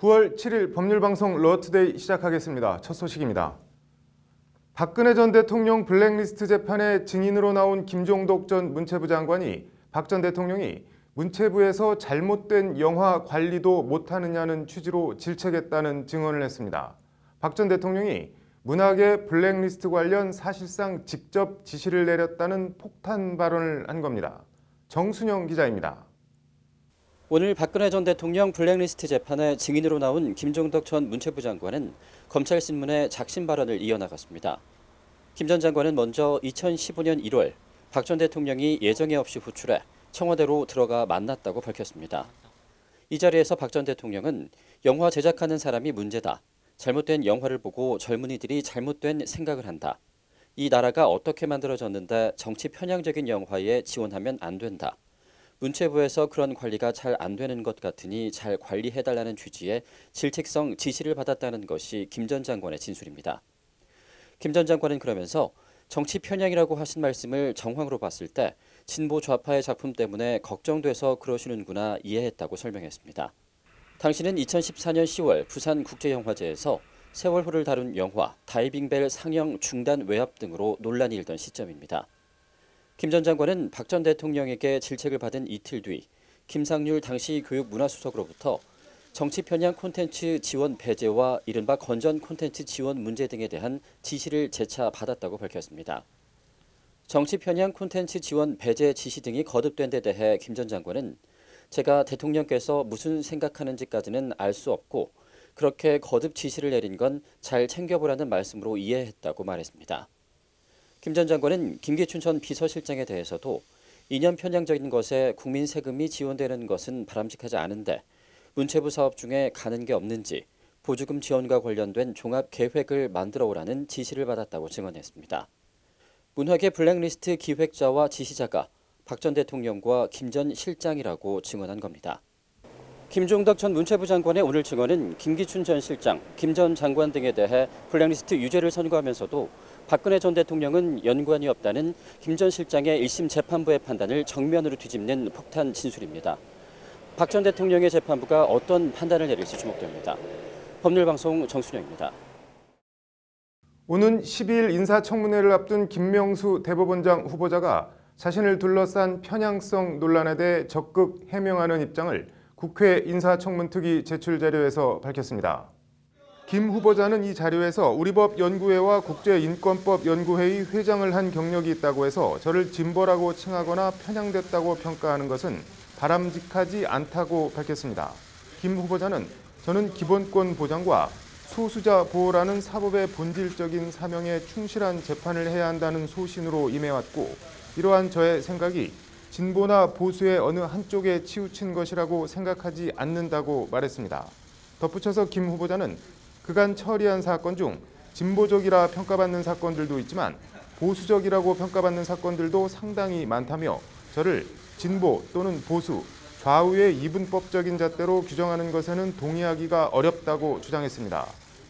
9월 7일 법률방송 러투데이 시작하겠습니다. 첫 소식입니다. 박근혜 전 대통령 블랙리스트 재판의 증인으로 나온 김종덕 전 문체부 장관이 박 전 대통령이 문체부에서 잘못된 영화 관리도 못하느냐는 취지로 질책했다는 증언을 했습니다. 박 전 대통령이 문학의 블랙리스트 관련 사실상 직접 지시를 내렸다는 폭탄 발언을 한 겁니다. 정순영 기자입니다. 오늘 박근혜 전 대통령 블랙리스트 재판에 증인으로 나온 김종덕 전 문체부 장관은 검찰신문에 작심 발언을 이어나갔습니다. 김 전 장관은 먼저 2015년 1월 박 전 대통령이 예정에 없이 호출해 청와대로 들어가 만났다고 밝혔습니다. 이 자리에서 박 전 대통령은 영화 제작하는 사람이 문제다. 잘못된 영화를 보고 젊은이들이 잘못된 생각을 한다. 이 나라가 어떻게 만들어졌는데 정치 편향적인 영화에 지원하면 안 된다. 문체부에서 그런 관리가 잘 안 되는 것 같으니 잘 관리해달라는 취지의 질책성 지시를 받았다는 것이 김 전 장관의 진술입니다. 김 전 장관은 그러면서 정치 편향이라고 하신 말씀을 정황으로 봤을 때 진보 좌파의 작품 때문에 걱정돼서 그러시는구나 이해했다고 설명했습니다. 당시는 2014년 10월 부산국제영화제에서 세월호를 다룬 영화 다이빙벨 상영 중단 외압 등으로 논란이 일던 시점입니다. 김 전 장관은 박 전 대통령에게 질책을 받은 이틀 뒤 김상률 당시 교육문화수석으로부터 정치 편향 콘텐츠 지원 배제와 이른바 건전 콘텐츠 지원 문제 등에 대한 지시를 재차 받았다고 밝혔습니다. 정치 편향 콘텐츠 지원 배제 지시 등이 거듭된 데 대해 김 전 장관은 제가 대통령께서 무슨 생각하는지까지는 알 수 없고 그렇게 거듭 지시를 내린 건 잘 챙겨보라는 말씀으로 이해했다고 말했습니다. 김 전 장관은 김기춘 전 비서실장에 대해서도 이념 편향적인 것에 국민 세금이 지원되는 것은 바람직하지 않은데 문체부 사업 중에 가는 게 없는지 보조금 지원과 관련된 종합 계획을 만들어 오라는 지시를 받았다고 증언했습니다. 문학의 블랙리스트 기획자와 지시자가 박 전 대통령과 김 전 실장이라고 증언한 겁니다. 김종덕 전 문체부 장관의 오늘 증언은 김기춘 전 실장, 김 전 장관 등에 대해 블랙리스트 유죄를 선고하면서도 박근혜 전 대통령은 연관이 없다는 김 전 실장의 1심 재판부의 판단을 정면으로 뒤집는 폭탄 진술입니다. 박 전 대통령의 재판부가 어떤 판단을 내릴지 주목됩니다. 법률방송 정순영입니다. 오는 12일 인사청문회를 앞둔 김명수 대법원장 후보자가 자신을 둘러싼 편향성 논란에 대해 적극 해명하는 입장을 국회 인사청문특위 제출 자료에서 밝혔습니다. 김 후보자는 이 자료에서 우리법 연구회와 국제인권법 연구회의 회장을 한 경력이 있다고 해서 저를 진보라고 칭하거나 편향됐다고 평가하는 것은 바람직하지 않다고 밝혔습니다. 김 후보자는 저는 기본권 보장과 소수자 보호라는 사법의 본질적인 사명에 충실한 재판을 해야 한다는 소신으로 임해왔고 이러한 저의 생각이 진보나 보수의 어느 한쪽에 치우친 것이라고 생각하지 않는다고 말했습니다. 덧붙여서 김 후보자는 그간 처리한 사건 중 진보적이라 평가받는 사건들도 있지만 보수적이라고 평가받는 사건들도 상당히 많다며 저를 진보 또는 보수, 좌우의 이분법적인 잣대로 규정하는 것에는 동의하기가 어렵다고 주장했습니다.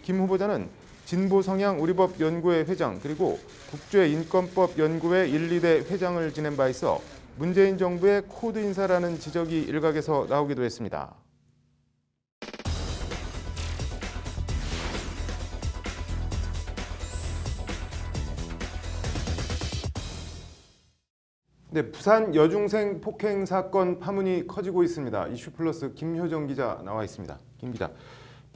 김 후보자는 진보 성향 우리법 연구회 회장 그리고 국제인권법 연구회 1, 2대 회장을 지낸 바 있어 문재인 정부의 코드 인사라는 지적이 일각에서 나오기도 했습니다. 네, 부산 여중생 폭행 사건 파문이 커지고 있습니다. 이슈플러스 김효정 기자 나와 있습니다. 김 기자,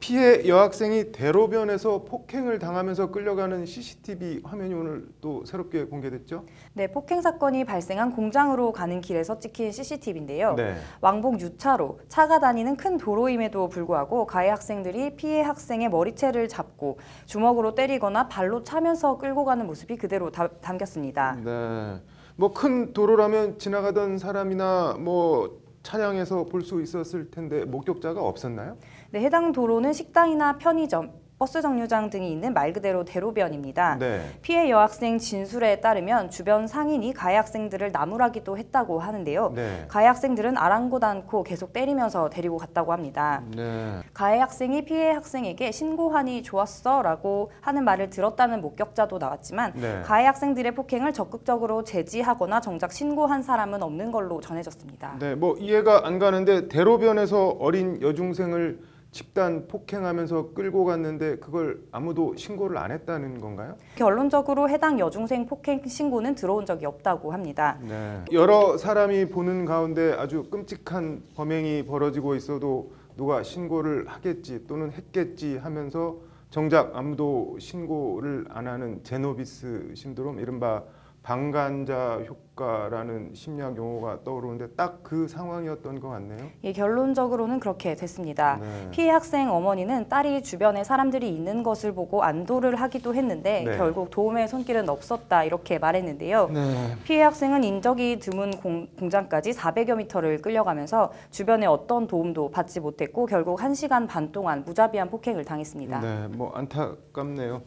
피해 여학생이 대로변에서 폭행을 당하면서 끌려가는 CCTV 화면이 오늘 또 새롭게 공개됐죠? 네, 폭행 사건이 발생한 공장으로 가는 길에서 찍힌 CCTV인데요. 네. 왕복 6차로 차가 다니는 큰 도로임에도 불구하고 가해 학생들이 피해 학생의 머리채를 잡고 주먹으로 때리거나 발로 차면서 끌고 가는 모습이 그대로 담겼습니다. 네. 뭐 큰 도로라면 지나가던 사람이나 뭐 차량에서 볼 수 있었을 텐데 목격자가 없었나요? 네, 해당 도로는 식당이나 편의점, 버스 정류장 등이 있는 말 그대로 대로변입니다. 네. 피해 여학생 진술에 따르면 주변 상인이 가해 학생들을 나무라기도 했다고 하는데요. 네. 가해 학생들은 아랑곳 않고 계속 때리면서 데리고 갔다고 합니다. 네. 가해 학생이 피해 학생에게 신고하니 좋았어 라고 하는 말을 들었다는 목격자도 나왔지만 네. 가해 학생들의 폭행을 적극적으로 제지하거나 정작 신고한 사람은 없는 걸로 전해졌습니다. 네, 뭐 이해가 안 가는데 대로변에서 어린 여중생을 집단 폭행하면서 끌고 갔는데 그걸 아무도 신고를 안 했다는 건가요? 결론적으로 해당 여중생 폭행 신고는 들어온 적이 없다고 합니다. 네. 여러 사람이 보는 가운데 아주 끔찍한 범행이 벌어지고 있어도 누가 신고를 하겠지 또는 했겠지 하면서 정작 아무도 신고를 안 하는 제노비스 신드롬, 이른바 방관자 효과라는 심리학 용어가 떠오르는데 딱 그 상황이었던 것 같네요. 예, 결론적으로는 그렇게 됐습니다. 네. 피해 학생 어머니는 딸이 주변에 사람들이 있는 것을 보고 안도를 하기도 했는데 네. 결국 도움의 손길은 없었다 이렇게 말했는데요. 네. 피해 학생은 인적이 드문 공장까지 400여 미터를 끌려가면서 주변에 어떤 도움도 받지 못했고 결국 1시간 반 동안 무자비한 폭행을 당했습니다. 네, 뭐 안타깝네요.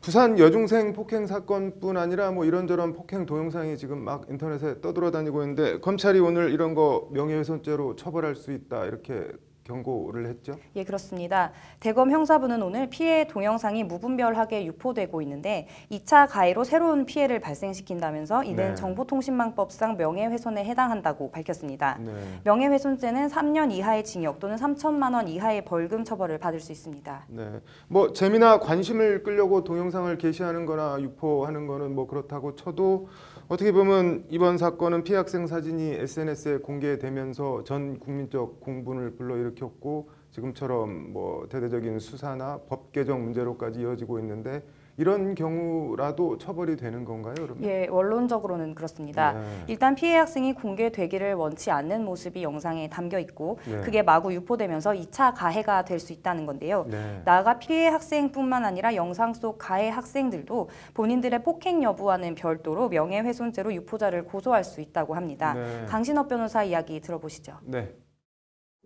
부산 여중생 폭행 사건뿐 아니라 뭐 이런저런 폭행 동영상이 지금 막 인터넷에 떠돌아다니고 있는데 검찰이 오늘 이런 거 명예훼손죄로 처벌할 수 있다 이렇게 경고를 했죠. 예, 그렇습니다. 대검 형사부는 오늘 피해 동영상이 무분별하게 유포되고 있는데 2차 가해로 새로운 피해를 발생시킨다면서 이는 네. 정보통신망법상 명예훼손에 해당한다고 밝혔습니다. 네. 명예훼손죄는 3년 이하의 징역 또는 3천만 원 이하의 벌금 처벌을 받을 수 있습니다. 네. 뭐 재미나 관심을 끌려고 동영상을 게시하는 거나 유포하는 거는 뭐 그렇다고 쳐도 어떻게 보면 이번 사건은 피해 학생 사진이 SNS에 공개되면서 전 국민적 공분을 불러일으켰고 지금처럼 뭐 대대적인 수사나 법 개정 문제로까지 이어지고 있는데 이런 경우라도 처벌이 되는 건가요, 그러면? 예, 원론적으로는 그렇습니다. 네. 일단 피해 학생이 공개되기를 원치 않는 모습이 영상에 담겨 있고 네. 그게 마구 유포되면서 2차 가해가 될 수 있다는 건데요. 네. 나아가 피해 학생뿐만 아니라 영상 속 가해 학생들도 본인들의 폭행 여부와는 별도로 명예훼손죄로 유포자를 고소할 수 있다고 합니다. 네. 강신업 변호사 이야기 들어보시죠. 네.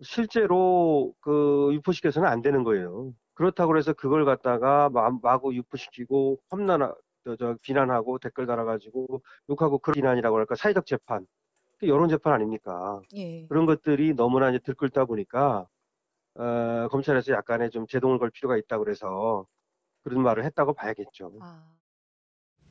실제로 그 유포시켜서는 안 되는 거예요. 그렇다고 해서 그걸 갖다가 마구 유포시키고 비난하고 댓글 달아가지고 욕하고 그런 비난이라고 할까 사회적 재판, 여론 재판 아닙니까? 예. 그런 것들이 너무나 이제 들끓다 보니까 검찰에서 약간의 좀 제동을 걸 필요가 있다고 그래서 그런 말을 했다고 봐야겠죠.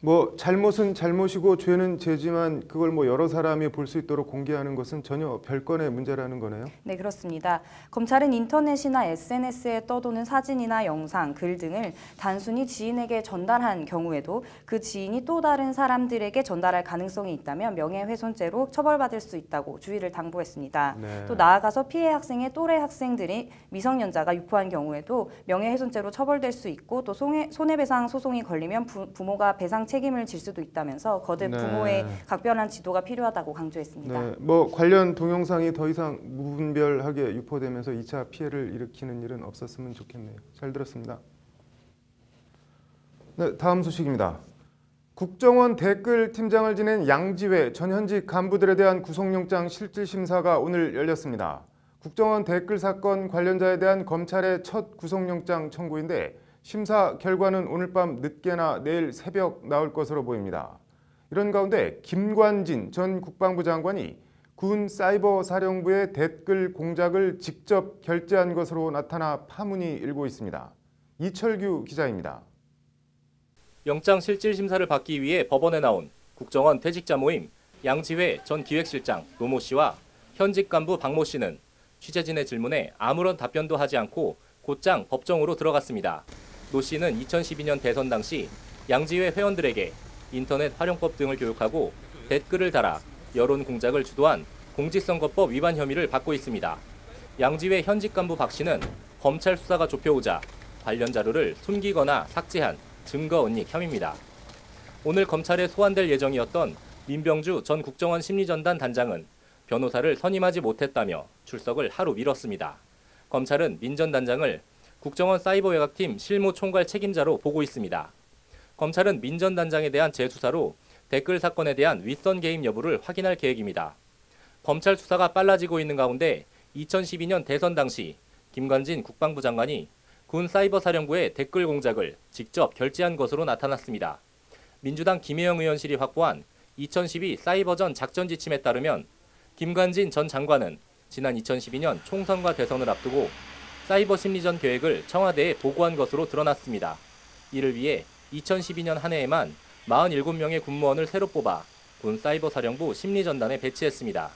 뭐 잘못은 잘못이고 죄는 죄지만 그걸 뭐 여러 사람이 볼 수 있도록 공개하는 것은 전혀 별건의 문제라는 거네요. 네, 그렇습니다. 검찰은 인터넷이나 SNS에 떠도는 사진이나 영상, 글 등을 단순히 지인에게 전달한 경우에도 그 지인이 또 다른 사람들에게 전달할 가능성이 있다면 명예훼손죄로 처벌받을 수 있다고 주의를 당부했습니다. 네. 또 나아가서 피해 학생의 또래 학생들이 미성년자가 유포한 경우에도 명예훼손죄로 처벌될 수 있고 또 손해배상 소송이 걸리면 부모가 배상 책임을 질 수도 있다면서 거듭 네. 부모의 각별한 지도가 필요하다고 강조했습니다. 네, 뭐 관련 동영상이 더 이상 무분별하게 유포되면서 2차 피해를 일으키는 일은 없었으면 좋겠네요. 잘 들었습니다. 네, 다음 소식입니다. 국정원 댓글 팀장을 지낸 양지회 전 현직 간부들에 대한 구속영장 실질심사가 오늘 열렸습니다. 국정원 댓글 사건 관련자에 대한 검찰의 첫 구속영장 청구인데 심사 결과는 오늘 밤 늦게나 내일 새벽 나올 것으로 보입니다. 이런 가운데 김관진 전 국방부 장관이 군 사이버 사령부의 댓글 공작을 직접 결제한 것으로 나타나 파문이 일고 있습니다. 이철규 기자입니다. 영장 실질 심사를 받기 위해 법원에 나온 국정원 퇴직자 모임 양지회 전 기획실장 노모 씨와 현직 간부 박모 씨는 취재진의 질문에 아무런 답변도 하지 않고 곧장 법정으로 들어갔습니다. 노 씨는 2012년 대선 당시 양지회 회원들에게 인터넷 활용법 등을 교육하고 댓글을 달아 여론 공작을 주도한 공직선거법 위반 혐의를 받고 있습니다. 양지회 현직 간부 박 씨는 검찰 수사가 좁혀오자 관련 자료를 숨기거나 삭제한 증거 은닉 혐의입니다. 오늘 검찰에 소환될 예정이었던 민병주 전 국정원 심리전단 단장은 변호사를 선임하지 못했다며 출석을 하루 미뤘습니다. 검찰은 민 전 단장을 국정원 사이버외곽팀 실무 총괄 책임자로 보고 있습니다. 검찰은 민 전 단장에 대한 재수사로 댓글 사건에 대한 윗선 개입 여부를 확인할 계획입니다. 검찰 수사가 빨라지고 있는 가운데 2012년 대선 당시 김관진 국방부 장관이 군 사이버 사령부의 댓글 공작을 직접 결제한 것으로 나타났습니다. 민주당 김혜영 의원실이 확보한 2012 사이버전 작전 지침에 따르면 김관진 전 장관은 지난 2012년 총선과 대선을 앞두고 사이버 심리전 계획을 청와대에 보고한 것으로 드러났습니다. 이를 위해 2012년 한 해에만 47명의 군무원을 새로 뽑아 군 사이버 사령부 심리전단에 배치했습니다.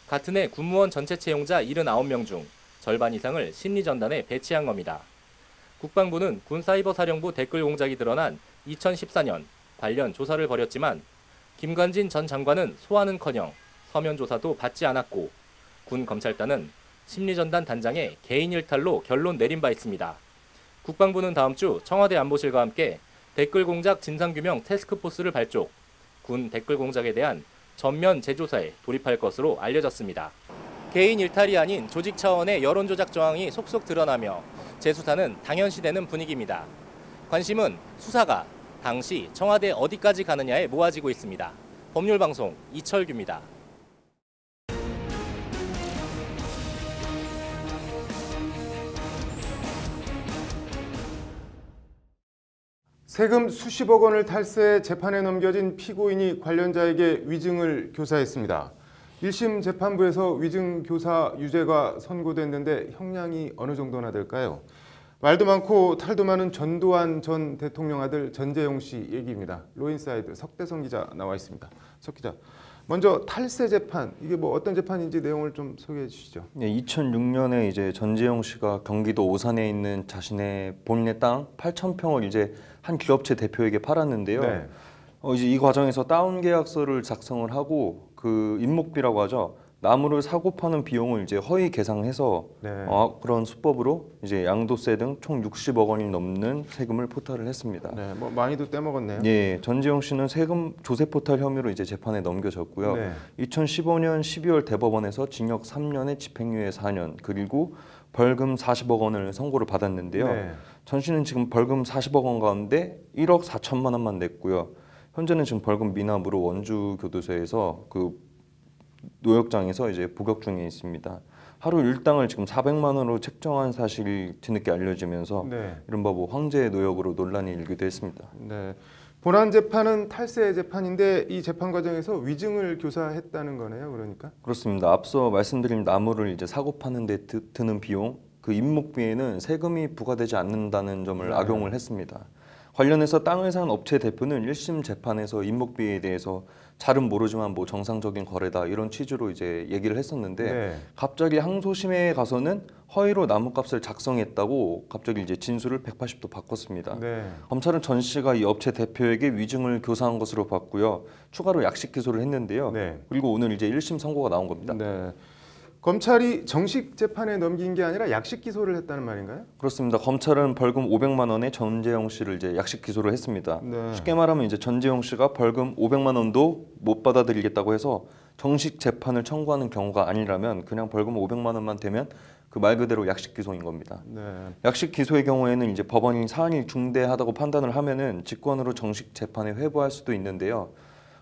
같은 해 군무원 전체 채용자 79명 중 절반 이상을 심리전단에 배치한 겁니다. 국방부는 군사이버사령부 댓글 공작이 드러난 2014년 관련 조사를 벌였지만 김관진 전 장관은 소환은커녕 서면 조사도 받지 않았고 군 검찰단은 심리전단 단장의 개인 일탈로 결론 내린 바 있습니다. 국방부는 다음 주 청와대 안보실과 함께 댓글 공작 진상규명 태스크포스를 발족, 군 댓글 공작에 대한 전면 재조사에 돌입할 것으로 알려졌습니다. 개인 일탈이 아닌 조직 차원의 여론조작 정황이 속속 드러나며 재수사는 당연시되는 분위기입니다. 관심은 수사가 당시 청와대 어디까지 가느냐에 모아지고 있습니다. 법률방송 이철규입니다. 세금 수십억 원을 탈세해 재판에 넘겨진 피고인이 관련자에게 위증을 교사했습니다. 1심 재판부에서 위증 교사 유죄가 선고됐는데 형량이 어느 정도나 될까요? 말도 많고 탈도 많은 전두환 전 대통령 아들 전재용 씨 얘기입니다. 로인사이드 석대성 기자 나와 있습니다. 석 기자, 먼저 탈세 재판, 이게 뭐 어떤 재판인지 내용을 좀 소개해 주시죠. 네, 2006년에 이제 전재용 씨가 경기도 오산에 있는 자신의 본인의 땅 8,000평을 이제 한 기업체 대표에게 팔았는데요. 네. 이제 이 과정에서 다운 계약서를 작성을 하고 그 임목비라고 하죠. 나무를 사고 파는 비용을 이제 허위 계상해서 네. 그런 수법으로 이제 양도세 등 총 60억 원이 넘는 세금을 포탈을 했습니다. 네, 뭐 많이도 떼먹었네요. 예, 전재용 씨는 세금 조세 포탈 혐의로 이제 재판에 넘겨졌고요. 네. 2015년 12월 대법원에서 징역 3년에 집행유예 4년 그리고 벌금 40억 원을 선고를 받았는데요. 네. 전 씨는 지금 벌금 40억 원 가운데 1억 4천만 원만 냈고요. 현재는 지금 벌금 미납으로 원주 교도소에서 그 노역장에서 이제 복역 중에 있습니다. 하루 일당을 지금 400만 원으로 책정한 사실이 뒤늦게 알려지면서 네. 이른바 뭐 황제 노역으로 논란이 일기도 했습니다. 네. 본안 재판은 탈세 재판인데 이 재판 과정에서 위증을 교사했다는 거네요. 그러니까. 그렇습니다. 앞서 말씀드린 나무를 이제 사고 파는 데 드는 비용, 그 임목비에는 세금이 부과되지 않는다는 점을 네. 악용을 했습니다. 관련해서 땅을 산 업체 대표는 1심 재판에서 임목비에 대해서 잘은 모르지만 뭐 정상적인 거래다 이런 취지로 이제 얘기를 했었는데 네. 갑자기 항소심에 가서는 허위로 나무값을 작성했다고 갑자기 이제 진술을 180도 바꿨습니다. 네. 검찰은 전 씨가 이 업체 대표에게 위증을 교사한 것으로 봤고요. 추가로 약식 기소를 했는데요. 네. 그리고 오늘 이제 1심 선고가 나온 겁니다. 네. 검찰이 정식 재판에 넘긴 게 아니라 약식 기소를 했다는 말인가요? 그렇습니다. 검찰은 벌금 500만 원에 전재용 씨를 이제 약식 기소를 했습니다. 네. 쉽게 말하면 이제 전재용 씨가 벌금 500만 원도 못 받아들이겠다고 해서 정식 재판을 청구하는 경우가 아니라면 그냥 벌금 500만 원만 되면 그 말 그대로 약식 기소인 겁니다. 네. 약식 기소의 경우에는 이제 법원이 사안이 중대하다고 판단을 하면은 직권으로 정식 재판에 회부할 수도 있는데요.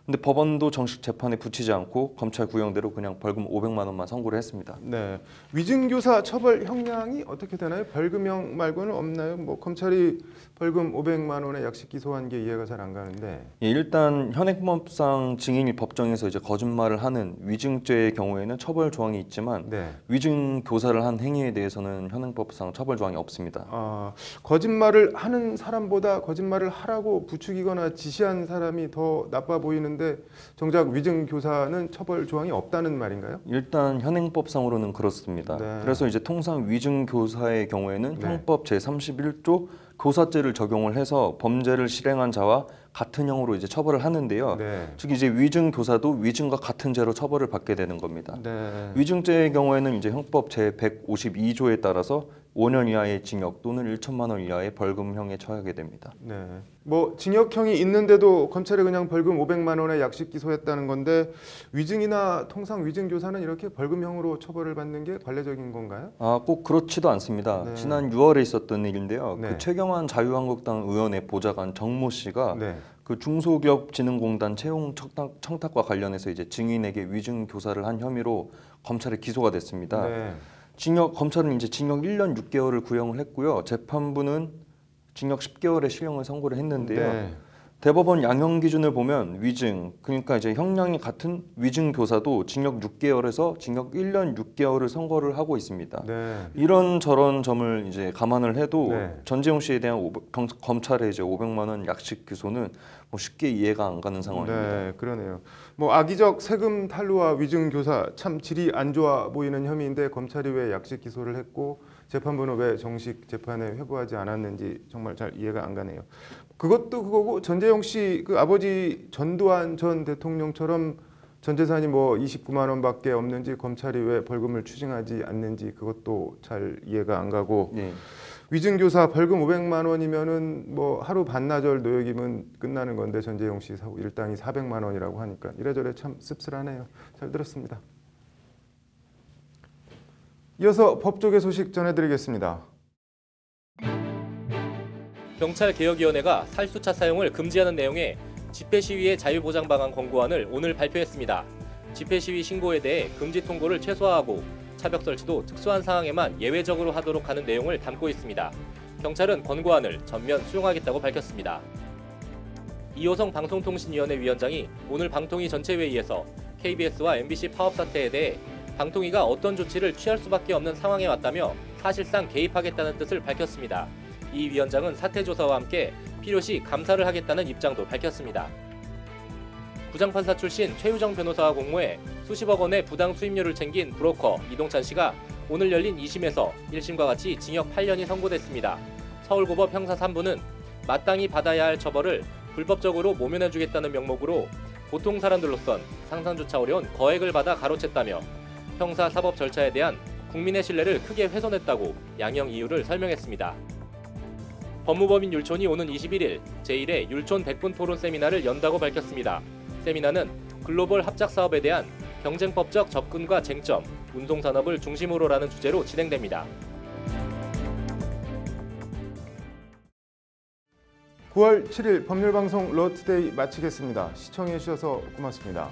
근데 법원도 정식 재판에 붙이지 않고 검찰 구형대로 그냥 벌금 500만 원만 선고를 했습니다. 네. 위증교사 처벌 형량이 어떻게 되나요? 벌금형 말고는 없나요? 뭐 검찰이 벌금 500만 원에 약식 기소한 게 이해가 잘 안 가는데. 예, 일단 현행법상 증인이 법정에서 이제 거짓말을 하는 위증죄의 경우에는 처벌 조항이 있지만 네. 위증 교사를 한 행위에 대해서는 현행법상 처벌 조항이 없습니다. 거짓말을 하는 사람보다 거짓말을 하라고 부추기거나 지시한 사람이 더 나빠 보이는데 정작 위증 교사는 처벌 조항이 없다는 말인가요? 일단 현행법상으로는 그렇습니다. 네. 그래서 이제 통상 위증 교사의 경우에는 네. 형법 제31조 교사죄를 적용을 해서 범죄를 실행한 자와 같은 형으로 이제 처벌을 하는데요. 네. 즉 이제 위증 교사도 위증과 같은 죄로 처벌을 받게 되는 겁니다. 네. 위증죄의 경우에는 이제 형법 제152조에 따라서 5년 이하의 징역 또는 1천만 원 이하의 벌금형에 처하게 됩니다. 네. 뭐 징역형이 있는데도 검찰이 그냥 벌금 500만 원에 약식 기소했다는 건데 위증이나 통상 위증 교사는 이렇게 벌금형으로 처벌을 받는 게 관례적인 건가요? 꼭 그렇지도 않습니다. 네. 지난 6월에 있었던 일인데요. 네. 그 최경환 자유한국당 의원의 보좌관 정모 씨가 네. 그 중소기업진흥공단 채용 청탁과 관련해서 이제 증인에게 위증 교사를 한 혐의로 검찰에 기소가 됐습니다. 네. 검찰은 이제 징역 1년 6개월을 구형을 했고요. 재판부는 징역 10개월의 실형을 선고를 했는데요. 네. 대법원 양형 기준을 보면 위증, 그러니까 이제 형량이 같은 위증 교사도 징역 6개월에서 징역 1년 6개월을 선고를 하고 있습니다. 네. 이런 저런 점을 이제 감안을 해도 네. 전재용 씨에 대한 검찰의 이제 500만 원 약식 기소는 뭐 쉽게 이해가 안 가는 상황입니다. 네, 그러네요. 뭐 악의적 세금 탈루와 위증 교사 참 질이 안 좋아 보이는 혐의인데 검찰이 왜 약식 기소를 했고 재판부는 왜 정식 재판에 회부하지 않았는지 정말 잘 이해가 안 가네요. 그것도 그거고 전재용 씨 그 아버지 전두환 전 대통령처럼 전 재산이 뭐 29만 원밖에 없는지 검찰이 왜 벌금을 추징하지 않는지 그것도 잘 이해가 안 가고 네. 위증교사 벌금 500만 원이면은 뭐 하루 반나절 노역이면 끝나는 건데 전재용 씨 일당이 400만 원이라고 하니까 이래저래 참 씁쓸하네요. 잘 들었습니다. 이어서 법조계 소식 전해드리겠습니다. 경찰개혁위원회가 살수차 사용을 금지하는 내용의 집회시위의 자유보장 방안 권고안을 오늘 발표했습니다. 집회시위 신고에 대해 금지 통고를 최소화하고 차벽 설치도 특수한 상황에만 예외적으로 하도록 하는 내용을 담고 있습니다. 경찰은 권고안을 전면 수용하겠다고 밝혔습니다. 이호성 방송통신위원회 위원장이 오늘 방통위 전체회의에서 KBS와 MBC 파업 사태에 대해 방통위가 어떤 조치를 취할 수밖에 없는 상황에 왔다며 사실상 개입하겠다는 뜻을 밝혔습니다. 이 위원장은 사태 조사와 함께 필요시 감사를 하겠다는 입장도 밝혔습니다. 부장판사 출신 최유정 변호사와 공모해 수십억 원의 부당 수임료를 챙긴 브로커 이동찬 씨가 오늘 열린 2심에서 1심과 같이 징역 8년이 선고됐습니다. 서울고법 형사 3부는 마땅히 받아야 할 처벌을 불법적으로 모면해주겠다는 명목으로 보통 사람들로선 상상조차 어려운 거액을 받아 가로챘다며 형사 사법 절차에 대한 국민의 신뢰를 크게 훼손했다고 양형 이유를 설명했습니다. 법무법인 율촌이 오는 21일 제1회 율촌 100분 토론 세미나를 연다고 밝혔습니다. 세미나는 글로벌 합작 사업에 대한 경쟁법적 접근과 쟁점, 운송산업을 중심으로라는 주제로 진행됩니다. 9월 7일 법률방송 러투데이 마치겠습니다. 시청해 주셔서 고맙습니다.